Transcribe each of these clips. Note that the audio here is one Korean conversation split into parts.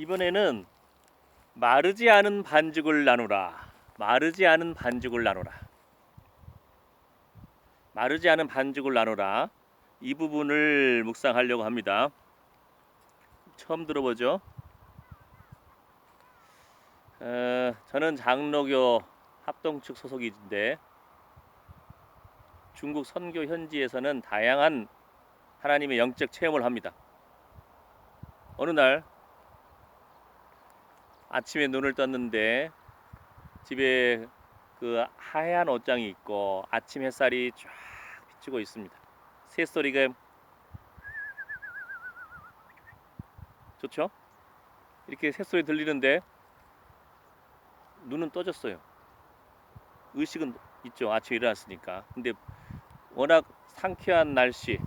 이번에는 마르지 않은 반죽을 나누라. 마르지 않은 반죽을 나누라. 마르지 않은 반죽을 나누라. 이 부분을 묵상하려고 합니다. 처음 들어보죠? 저는 장로교 합동측 소속인데 중국 선교 현지에서는 다양한 하나님의 영적 체험을 합니다. 어느 날 아침에 눈을 떴는데 집에 그 하얀 옷장이 있고 아침 햇살이 쫙 비추고 있습니다. 새소리가 좋죠? 이렇게 새소리 들리는데 눈은 떠졌어요. 의식은 있죠. 아침에 일어났으니까. 근데 워낙 상쾌한 날씨,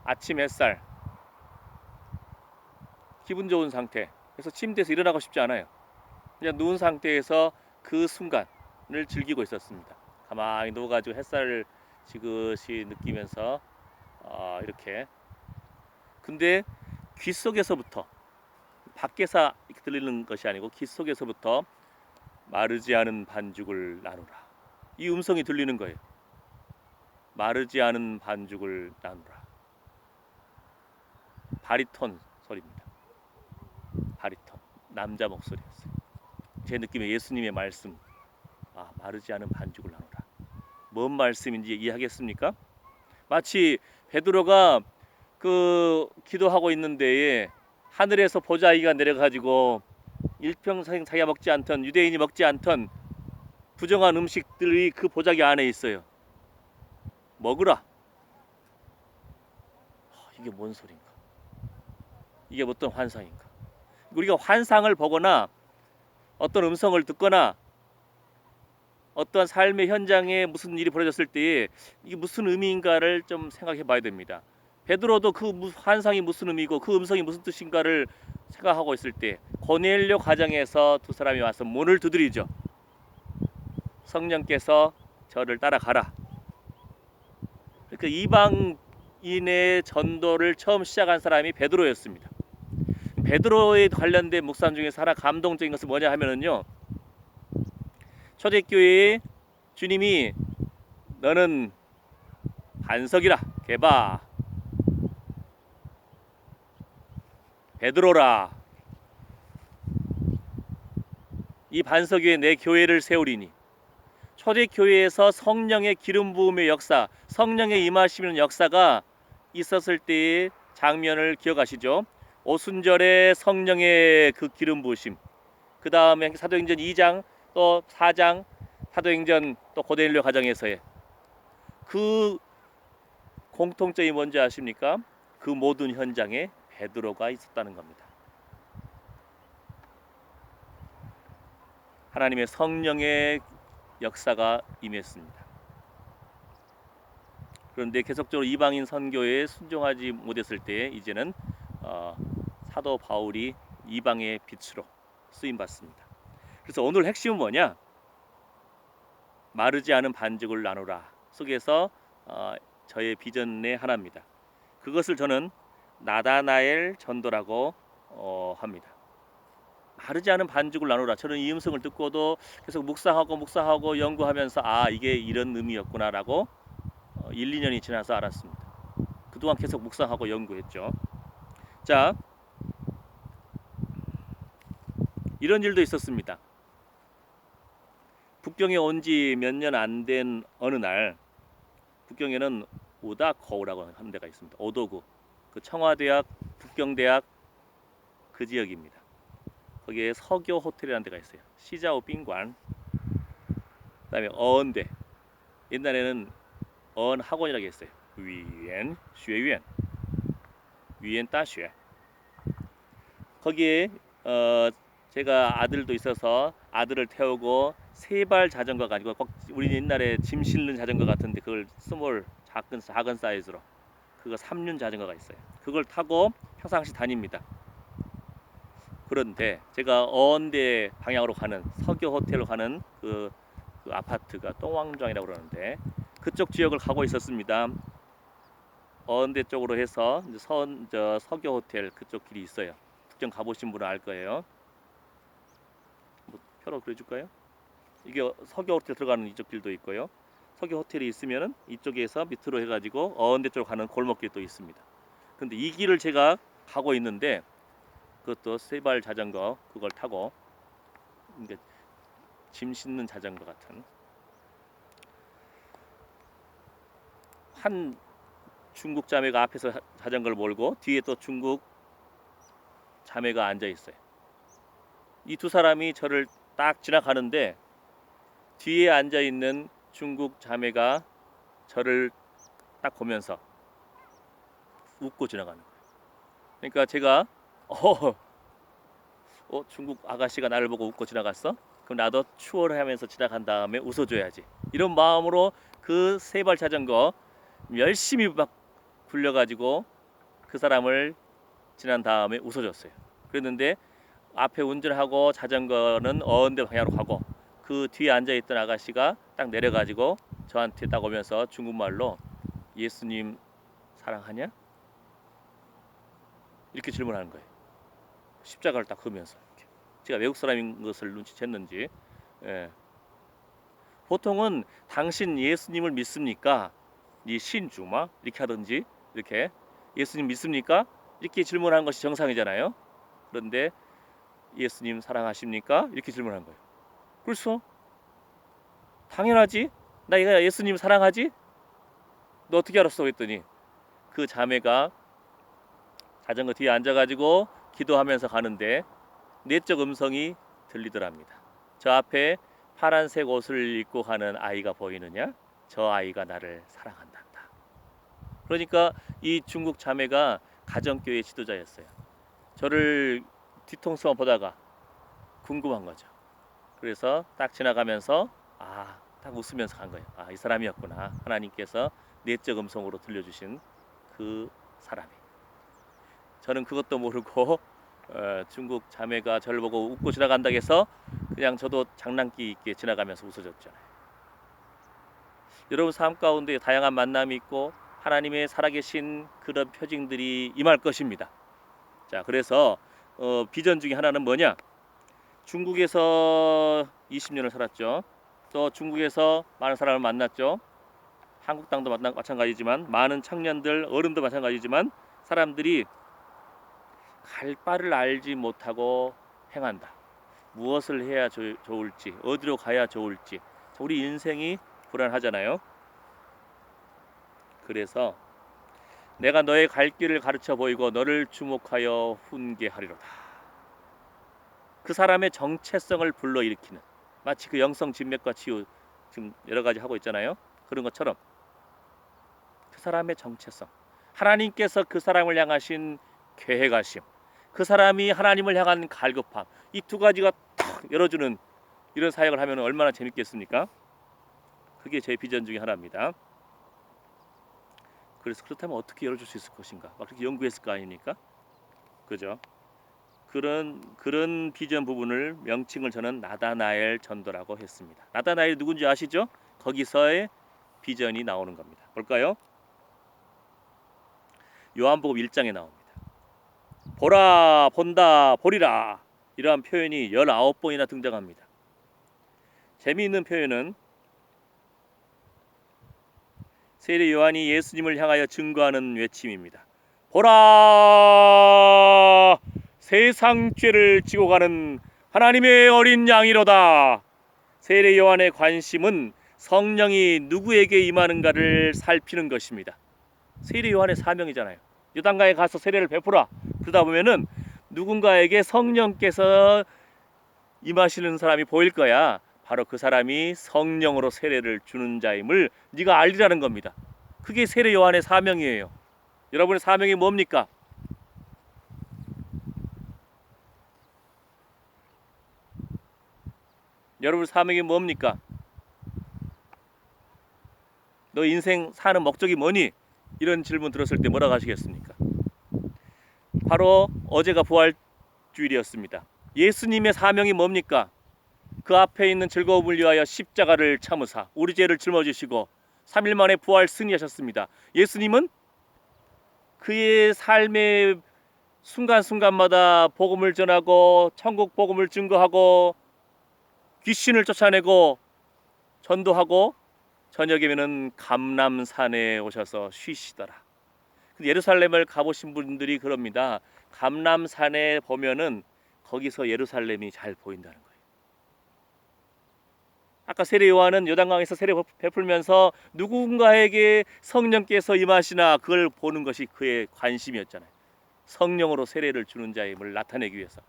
아침 햇살, 기분 좋은 상태. 그래서 침대에서 일어나고 싶지 않아요. 그냥 누운 상태에서 그 순간을 즐기고 있었습니다. 가만히 누워가지고 햇살을 지그시 느끼면서 이렇게. 근데 귀 속에서부터, 밖에서 들리는 것이 아니고 귀 속에서부터 마르지 않은 반죽을 나누라. 이 음성이 들리는 거예요. 마르지 않은 반죽을 나누라. 바리톤 소리입니다. 바리톤. 남자 목소리였어요. 제 느낌에 예수님의 말씀. 마르지 않은 반죽을 나누라. 뭔 말씀인지 이해하겠습니까? 마치 베드로가 그 기도하고 있는 데에 하늘에서 보자기가 내려가지고 일평생 자기가 먹지 않던, 유대인이 먹지 않던 부정한 음식들이 그 보자기 안에 있어요. 먹으라. 이게 뭔 소린가? 이게 어떤 환상인가? 우리가 환상을 보거나 어떤 음성을 듣거나 어떤 삶의 현장에 무슨 일이 벌어졌을 때에 이게 무슨 의미인가를 좀 생각해 봐야 됩니다. 베드로도 그 환상이 무슨 의미고 그 음성이 무슨 뜻인가를 생각하고 있을 때 고넬료 가정에서 두 사람이 와서 문을 두드리죠. 성령께서 저를 따라가라. 그러니까 이방인의 전도를 처음 시작한 사람이 베드로였습니다. 베드로에 관련된 묵상 중에서 하나 감동적인 것은 뭐냐 하면은요, 초대교회에 주님이 너는 반석이라, 개바, 베드로라, 이 반석 위에 내 교회를 세우리니. 초대교회에서 성령의 기름 부음의 역사, 성령의 임하시는 역사가 있었을 때의 장면을 기억하시죠? 오순절에 성령의 그 기름 부으심, 그 다음에 사도행전 2장 또 4장 사도행전 또 고넬료 가정에서의 그 공통점이 뭔지 아십니까? 그 모든 현장에 베드로가 있었다는 겁니다. 하나님의 성령의 역사가 임했습니다. 그런데 계속적으로 이방인 선교에 순종하지 못했을 때 이제는 사도 바울이 이방의 빛으로 쓰임 받습니다. 그래서 오늘 핵심은 뭐냐? 마르지 않은 반죽을 나누라 속에서 저의 비전의 하나입니다. 그것을 저는 나다나엘 전도라고 합니다. 마르지 않은 반죽을 나누라. 저는 이 음성을 듣고도 계속 묵상하고 연구하면서 이게 이런 의미였구나라고 1, 2년이 지나서 알았습니다. 그동안 계속 묵상하고 연구했죠. 자, 이런 일도 있었습니다. 북경에 온 지 몇 년 안 된 어느 날, 북경에는 오다거우라고 하는 데가 있습니다. 오도구, 그 청와대학, 북경대학 그 지역입니다. 거기에 서교 호텔이라는 데가 있어요. 시자오 賓馆, 그다음에 어언대, 옛날에는 어언 학원이라고 했어요. 위엔, 学院, 위엔 다슈. 거기에 제가 아들도 있어서 아들을 태우고 세발 자전거 가지고, 꼭 우리 옛날에 짐 실는 자전거 같은데 그걸 스몰, 작은 사이즈로, 그거 3륜 자전거가 있어요. 그걸 타고 평상시 다닙니다. 그런데 제가 어언대 방향으로 가는 서교 호텔로 가는 그 아파트가 똥왕庄이라고 그러는데 그쪽 지역을 가고 있었습니다. 어언대 쪽으로 해서 서교 호텔 그쪽 길이 있어요. 북경 가보신 분은 알 거예요. 표로 그려줄까요? 이게 서교 호텔 들어가는 이쪽 길도 있고요. 서교 호텔이 있으면은 이쪽에서 밑으로 해가지고 어언대 쪽으로 가는 골목길이 또 있습니다. 근데 이 길을 제가 가고 있는데 그것도 세발 자전거 그걸 타고 이제 짐 싣는 자전거 같은 한 중국 자매가 앞에서 자전거를 몰고 뒤에 또 중국 자매가 앉아 있어요. 이 두 사람이 저를 딱 지나가는데 뒤에 앉아 있는 중국 자매가 저를 딱 보면서 웃고 지나가는 거예요. 그러니까 제가 중국 아가씨가 나를 보고 웃고 지나갔어? 그럼 나도 추월을 하면서 지나간 다음에 웃어줘야지. 이런 마음으로 그 세발 자전거 열심히 막 굴려가지고 그 사람을 지난 다음에 웃어줬어요. 그랬는데 앞에 운전하고 자전거는 어언대 방향으로 가고 그 뒤에 앉아있던 아가씨가 딱 내려가지고 저한테 딱 오면서 중국말로 예수님 사랑하냐? 이렇게 질문하는 거예요. 십자가를 딱 그으면서 이렇게. 제가 외국 사람인 것을 눈치챘는지 예. 보통은 당신 예수님을 믿습니까? 네 신주마? 이렇게 하든지 이렇게 예수님 믿습니까? 이렇게 질문하는 것이 정상이잖아요. 그런데 예수님 사랑하십니까? 이렇게 질문한 거예요. 그래서 당연하지. 나 이거 예수님 사랑하지? 너 어떻게 알았어? 그랬더니 그 자매가 자전거 뒤에 앉아가지고 기도하면서 가는데 내적 음성이 들리더랍니다. 저 앞에 파란색 옷을 입고 가는 아이가 보이느냐? 저 아이가 나를 사랑한단다. 그러니까 이 중국 자매가 가정교회 지도자였어요. 저를 뒤통수만 보다가 궁금한 거죠. 그래서 딱 지나가면서 딱 웃으면서 간 거예요. 이 사람이었구나. 하나님께서 내적 음성으로 들려주신 그 사람이. 저는 그것도 모르고 중국 자매가 저를 보고 웃고 지나간다고 해서 그냥 저도 장난기 있게 지나가면서 웃어줬잖아요. 여러분 삶 가운데 다양한 만남이 있고 하나님의 살아계신 그런 표징들이 임할 것입니다. 자, 그래서 비전 중에 하나는 뭐냐? 중국에서 20년을 살았죠. 또 중국에서 많은 사람을 만났죠. 한국 땅도 마찬가지지만 많은 청년들, 어른도 마찬가지지만 사람들이 갈 바를 알지 못하고 행한다. 무엇을 해야 좋을지, 어디로 가야 좋을지. 우리 인생이 불안하잖아요. 그래서 내가 너의 갈 길을 가르쳐 보이고 너를 주목하여 훈계하리로다. 그 사람의 정체성을 불러일으키는, 마치 그 영성 진맥과 치유 지금 여러 가지 하고 있잖아요. 그런 것처럼 그 사람의 정체성, 하나님께서 그 사람을 향하신 계획하심, 그 사람이 하나님을 향한 갈급함, 이 두 가지가 탁 열어주는 이런 사역을 하면 얼마나 재밌겠습니까? 그게 제 비전 중에 하나입니다. 그래서 그렇다면 어떻게 열어줄 수 있을 것인가? 막 그렇게 연구했을 거 아닙니까? 그죠? 그런 비전 부분을 명칭을 저는 나다나엘 전도라고 했습니다. 나다나엘이 누군지 아시죠? 거기서의 비전이 나오는 겁니다. 볼까요? 요한복음 1장에 나옵니다. 보라, 본다, 보리라, 이러한 표현이 19번이나 등장합니다. 재미있는 표현은 세례 요한이 예수님을 향하여 증거하는 외침입니다. 보라, 세상 죄를 지고 가는 하나님의 어린 양이로다. 세례 요한의 관심은 성령이 누구에게 임하는가를 살피는 것입니다. 세례 요한의 사명이잖아요. 요단강에 가서 세례를 베푸라. 그러다 보면은 누군가에게 성령께서 임하시는 사람이 보일 거야. 바로 그 사람이 성령으로 세례를 주는 자임을 네가 알리라는 겁니다. 그게 세례 요한의 사명이에요. 여러분의 사명이 뭡니까? 여러분 사명이 뭡니까? 너 인생 사는 목적이 뭐니? 이런 질문 들었을 때 뭐라고 하시겠습니까? 바로 어제가 부활주일이었습니다. 예수님의 사명이 뭡니까? 그 앞에 있는 즐거움을 위하여 십자가를 참으사 우리 죄를 짊어지시고 3일 만에 부활 승리하셨습니다. 예수님은 그의 삶의 순간순간마다 복음을 전하고 천국 복음을 증거하고 귀신을 쫓아내고 전도하고 저녁이면은 감람산에 오셔서 쉬시더라. 예루살렘을 가보신 분들이 그럽니다. 감람산에 보면은 거기서 예루살렘이 잘 보인다는 거예요. 아까 세례 요한은 요단강에서 세례 베풀면서 누군가에게 성령께서 임하시나 그걸 보는 것이 그의 관심이었잖아요. 성령으로 세례를 주는 자임을 나타내기 위해서.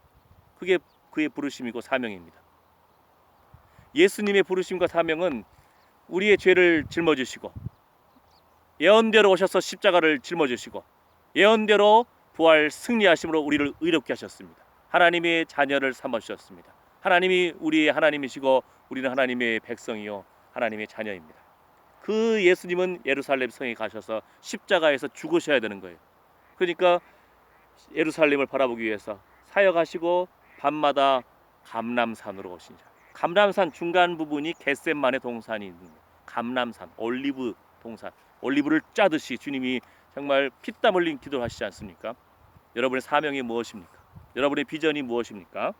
그게 그의 부르심이고 사명입니다. 예수님의 부르심과 사명은 우리의 죄를 짊어지시고 예언대로 오셔서 십자가를 짊어지시고 예언대로 부활 승리하심으로 우리를 의롭게 하셨습니다. 하나님의 자녀를 삼으셨습니다. 하나님이 우리의 하나님이시고 우리는 하나님의 백성이요 하나님의 자녀입니다. 그 예수님은 예루살렘 성에 가셔서 십자가에서 죽으셔야 되는 거예요. 그러니까 예루살렘을 바라보기 위해서 사역하시고 밤마다 감람산으로 오신 자. 감람산 중간 부분이 겟셋만의 동산이 있는 거예요. 감람산, 올리브 동산. 올리브를 짜듯이 주님이 정말 피땀 흘린 기도를 하시지 않습니까? 여러분의 사명이 무엇입니까? 여러분의 비전이 무엇입니까?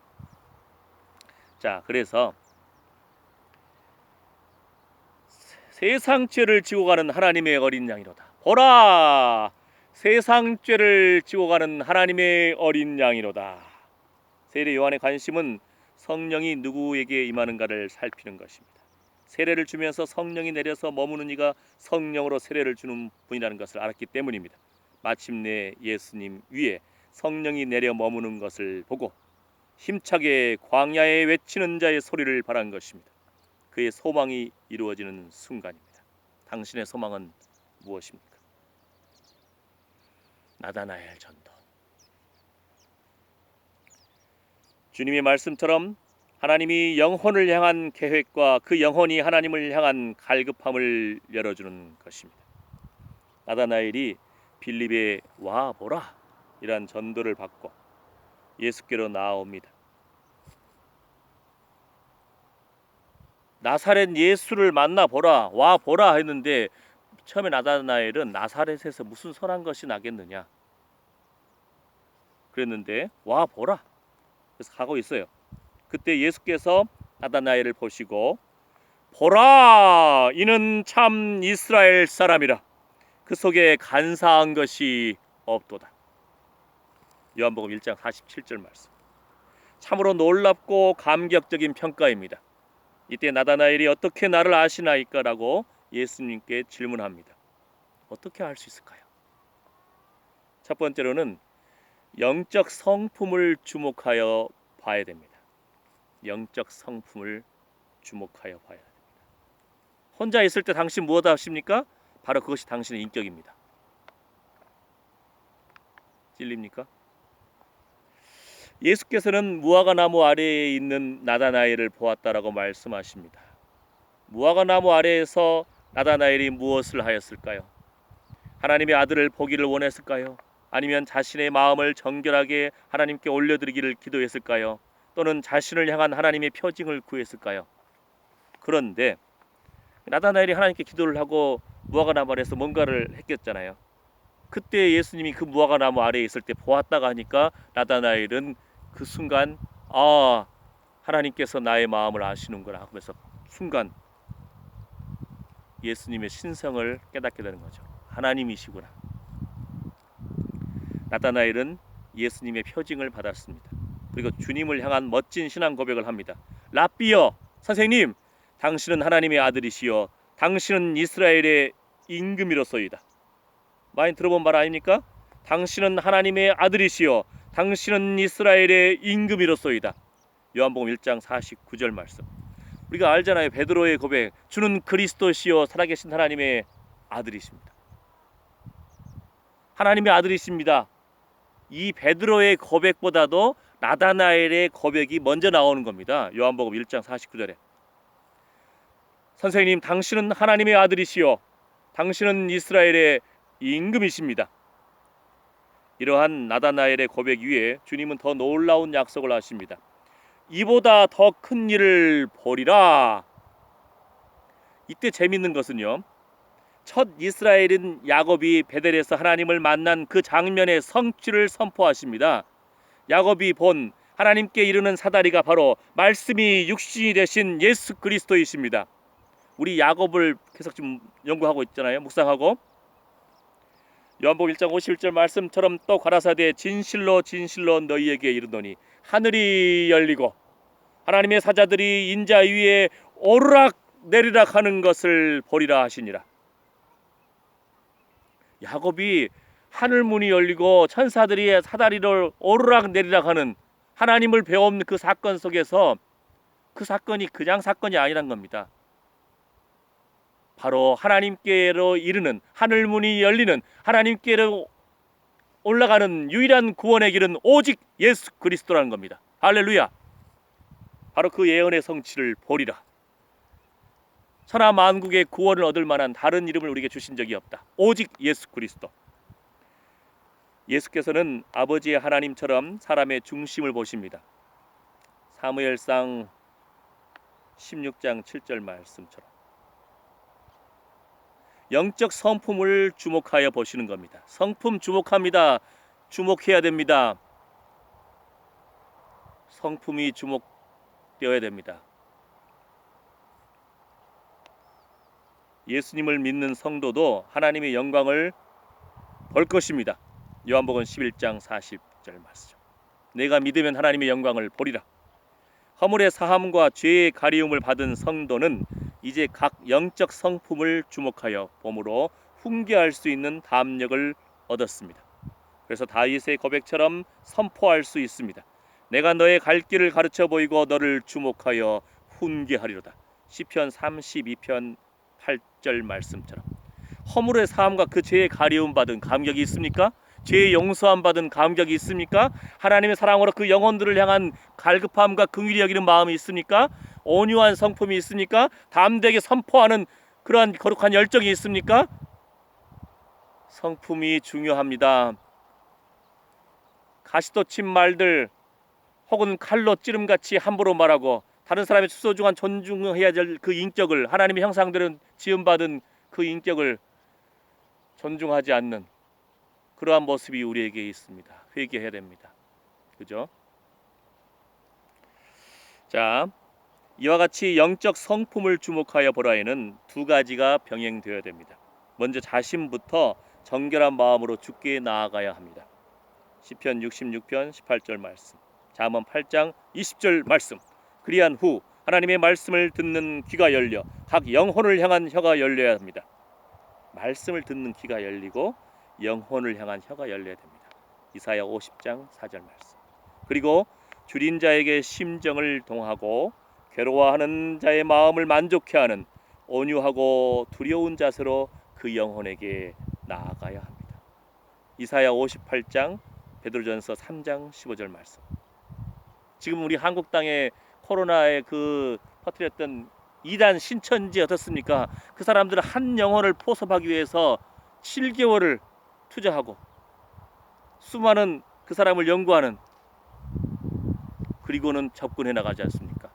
자, 그래서 세상 죄를 지고 가는 하나님의 어린 양이로다. 보라! 세상 죄를 지고 가는 하나님의 어린 양이로다. 세례 요한의 관심은 성령이 누구에게 임하는가를 살피는 것입니다. 세례를 주면서 성령이 내려서 머무는 이가 성령으로 세례를 주는 분이라는 것을 알았기 때문입니다. 마침내 예수님 위에 성령이 내려 머무는 것을 보고 힘차게 광야에 외치는 자의 소리를 바란 것입니다. 그의 소망이 이루어지는 순간입니다. 당신의 소망은 무엇입니까? 나다나엘 전도. 주님의 말씀처럼 하나님이 영혼을 향한 계획과 그 영혼이 하나님을 향한 갈급함을 열어주는 것입니다. 나다나엘이 빌립의 와 보라 이란 전도를 받고 예수께로 나아옵니다. 나사렛 예수를 만나보라 와 보라 했는데 처음에 나다나엘은 나사렛에서 무슨 선한 것이 나겠느냐 그랬는데 와 보라 그래서 가고 있어요. 그때 예수께서 나다나엘을 보시고 보라 이는 참 이스라엘 사람이라 그 속에 간사한 것이 없도다. 요한복음 1장 47절 말씀. 참으로 놀랍고 감격적인 평가입니다. 이때 나다나엘이 어떻게 나를 아시나이까 라고 예수님께 질문합니다. 어떻게 알 수 있을까요? 첫 번째로는 영적 성품을 주목하여 봐야 됩니다. 영적 성품을 주목하여 봐야 됩니다. 혼자 있을 때 당신 무엇 하십니까? 바로 그것이 당신의 인격입니다. 찔립니까? 예수께서는 무화과 나무 아래에 있는 나다나엘을 보았다라고 말씀하십니다. 무화과 나무 아래에서 나다나엘이 무엇을 하였을까요? 하나님의 아들을 보기를 원했을까요? 아니면 자신의 마음을 정결하게 하나님께 올려드리기를 기도했을까요? 또는 자신을 향한 하나님의 표징을 구했을까요? 그런데 나다나엘이 하나님께 기도를 하고 무화과 나무 아래에서 뭔가를 했겠잖아요. 그때 예수님이 그 무화과 나무 아래에 있을 때 보았다가 하니까 나다나엘은 그 순간 하나님께서 나의 마음을 아시는구나 하면서 순간 예수님의 신성을 깨닫게 되는 거죠. 하나님이시구나. 나다나엘은 예수님의 표징을 받았습니다. 그리고 주님을 향한 멋진 신앙 고백을 합니다. 랍비여, 선생님, 당신은 하나님의 아들이시여 당신은 이스라엘의 임금이로소이다. 많이 들어본 말 아닙니까? 당신은 하나님의 아들이시여 당신은 이스라엘의 임금이로소이다. 요한복음 1장 49절 말씀. 우리가 알잖아요. 베드로의 고백. 주는 그리스도시여 살아계신 하나님의 아들이십니다. 하나님의 아들이십니다. 이 베드로의 고백보다도 나다나엘의 고백이 먼저 나오는 겁니다. 요한복음 1장 49절에. 선생님, 당신은 하나님의 아들이시여 당신은 이스라엘의 임금이십니다. 이러한 나다나엘의 고백 위에 주님은 더 놀라운 약속을 하십니다. 이보다 더 큰 일을 보리라. 이때 재밌는 것은요, 첫 이스라엘인 야곱이 베델에서 하나님을 만난 그 장면의 성취를 선포하십니다. 야곱이 본 하나님께 이르는 사다리가 바로 말씀이 육신이 되신 예수 그리스도이십니다. 우리 야곱을 계속 지금 연구하고 있잖아요. 묵상하고 요한복음 1장 51절 말씀처럼 또 가라사대 진실로 진실로 너희에게 이르노니 하늘이 열리고 하나님의 사자들이 인자 위에 오르락 내리락 하는 것을 보리라 하시니라. 야곱이 하늘 문이 열리고 천사들이 사다리를 오르락 내리락 하는 하나님을 배운 그 사건 속에서 그 사건이 그냥 사건이 아니란 겁니다. 바로 하나님께로 이르는 하늘 문이 열리는 하나님께로 올라가는 유일한 구원의 길은 오직 예수 그리스도라는 겁니다. 할렐루야. 바로 그 예언의 성취를 보리라. 천하 만국의 구원을 얻을 만한 다른 이름을 우리에게 주신 적이 없다. 오직 예수 그리스도. 예수께서는 아버지의 하나님처럼 사람의 중심을 보십니다. 사무엘상 16장 7절 말씀처럼 영적 성품을 주목하여 보시는 겁니다. 성품 주목합니다. 주목해야 됩니다. 성품이 주목되어야 됩니다. 예수님을 믿는 성도도 하나님의 영광을 볼 것입니다. 요한복음 11장 40절 말씀. 내가 믿으면 하나님의 영광을 보리라. 허물의 사함과 죄의 가리움을 받은 성도는 이제 각 영적 성품을 주목하여 봄으로 훈계할 수 있는 담력을 얻었습니다. 그래서 다윗의 고백처럼 선포할 수 있습니다. 내가 너의 갈 길을 가르쳐 보이고 너를 주목하여 훈계하리로다. 시편 32편 8절 말씀처럼 허물의 사함과 그 죄의 가리움 받은 감격이 있습니까? 죄의 용서함 받은 감격이 있습니까? 하나님의 사랑으로 그 영혼들을 향한 갈급함과 긍휼히 여기는 마음이 있습니까? 온유한 성품이 있습니까? 담대하게 선포하는 그러한 거룩한 열정이 있습니까? 성품이 중요합니다. 가시돋친 말들 혹은 칼로 찌름같이 함부로 말하고 다른 사람의 소중한 존중해야 될 그 인격을 하나님의 형상들은 지음받은 그 인격을 존중하지 않는 그러한 모습이 우리에게 있습니다. 회개해야 됩니다. 그죠? 자, 이와 같이 영적 성품을 주목하여 보라에는 두 가지가 병행되어야 됩니다. 먼저 자신부터 정결한 마음으로 주께 나아가야 합니다. 시편 66편 18절 말씀, 잠언 8장 20절 말씀. 그리한 후 하나님의 말씀을 듣는 귀가 열려 각 영혼을 향한 혀가 열려야 합니다. 말씀을 듣는 귀가 열리고 영혼을 향한 혀가 열려야 됩니다. 이사야 50장 4절 말씀. 그리고 줄인 자에게 심정을 동하고 괴로워하는 자의 마음을 만족해 하는 온유하고 두려운 자세로 그 영혼에게 나아가야 합니다. 이사야 58장, 베드로전서 3장 15절 말씀. 지금 우리 한국 땅에 코로나에 그 퍼뜨렸던 이단 신천지 어떻습니까? 그 사람들은 한 영혼을 포섭하기 위해서 7개월을 투자하고 수많은 그 사람을 연구하는, 그리고는 접근해 나가지 않습니까?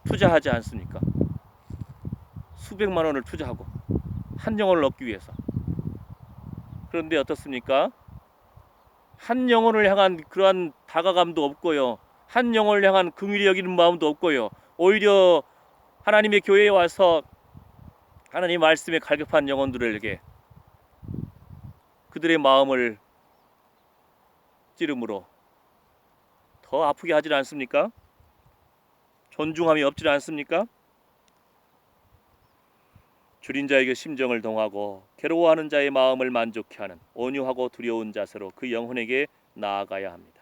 투자하지 않습니까? 수백만 원을 투자하고 한 영혼을 얻기 위해서. 그런데 어떻습니까? 한 영혼을 향한 그러한 다가감도 없고요. 한 영혼을 향한 긍휼히 여기는 마음도 없고요. 오히려 하나님의 교회에 와서 하나님 말씀에 갈급한 영혼들에게 그들의 마음을 찌름으로 더 아프게 하지 않습니까? 존중함이 없지 않습니까? 줄인 자에게 심정을 동하고 괴로워하는 자의 마음을 만족해 하는 온유하고 두려운 자세로 그 영혼에게 나아가야 합니다.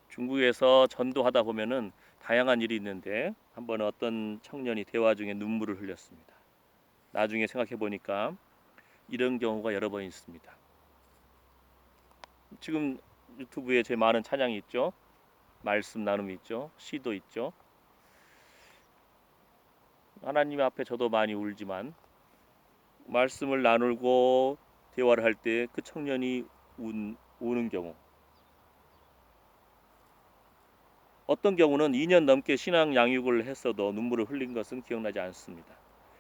중국에서 전도하다 보면은 다양한 일이 있는데 한번 어떤 청년이 대화 중에 눈물을 흘렸습니다. 나중에 생각해 보니까 이런 경우가 여러 번 있습니다. 지금 유튜브에 제 많은 찬양이 있죠. 말씀 나눔이 있죠. 시도 있죠. 하나님 앞에 저도 많이 울지만 말씀을 나누고 대화를 할 때 그 청년이 우는 경우, 어떤 경우는 2년 넘게 신앙 양육을 했어도 눈물을 흘린 것은 기억나지 않습니다.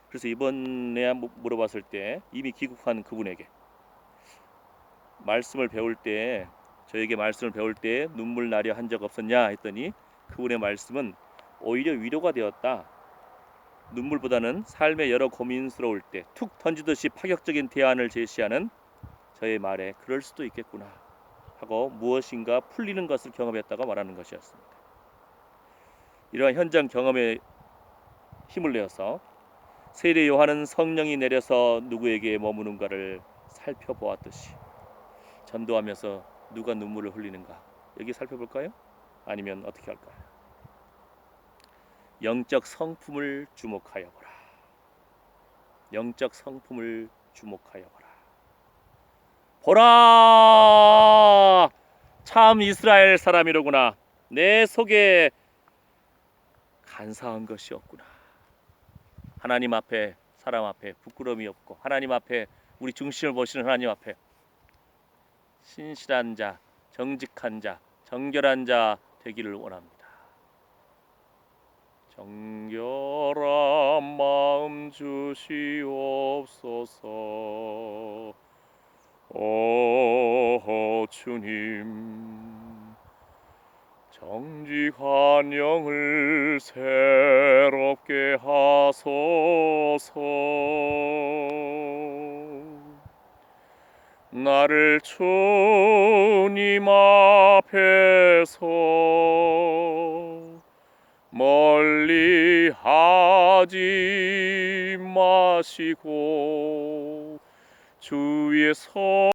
그래서 이번에 물어봤을 때 이미 귀국한 그분에게 말씀을 배울 때 저에게 말씀을 배울 때 눈물 나려 한 적 없었냐 했더니 그분의 말씀은 오히려 위로가 되었다. 눈물보다는 삶의 여러 고민스러울 때 툭 던지듯이 파격적인 대안을 제시하는 저의 말에 그럴 수도 있겠구나 하고 무엇인가 풀리는 것을 경험했다고 말하는 것이었습니다. 이러한 현장 경험에 힘을 내어서 세례 요한은 성령이 내려서 누구에게 머무는가를 살펴보았듯이 전도하면서 누가 눈물을 흘리는가 여기 살펴볼까요? 아니면 어떻게 할까요? 영적 성품을 주목하여 보라. 영적 성품을 주목하여 보라. 보라! 참 이스라엘 사람이로구나. 내 속에 간사한 것이 없구나. 하나님 앞에 사람 앞에 부끄러움이 없고 하나님 앞에 우리 중심을 보시는 하나님 앞에 신실한 자, 정직한 자, 정결한 자 되기를 원합니다. 정결한 마음 주시옵소서. 오 주님, 정직한 영을 새롭게 하소서. 나를 주님 앞에서 멀리 하지 마시고 주의 손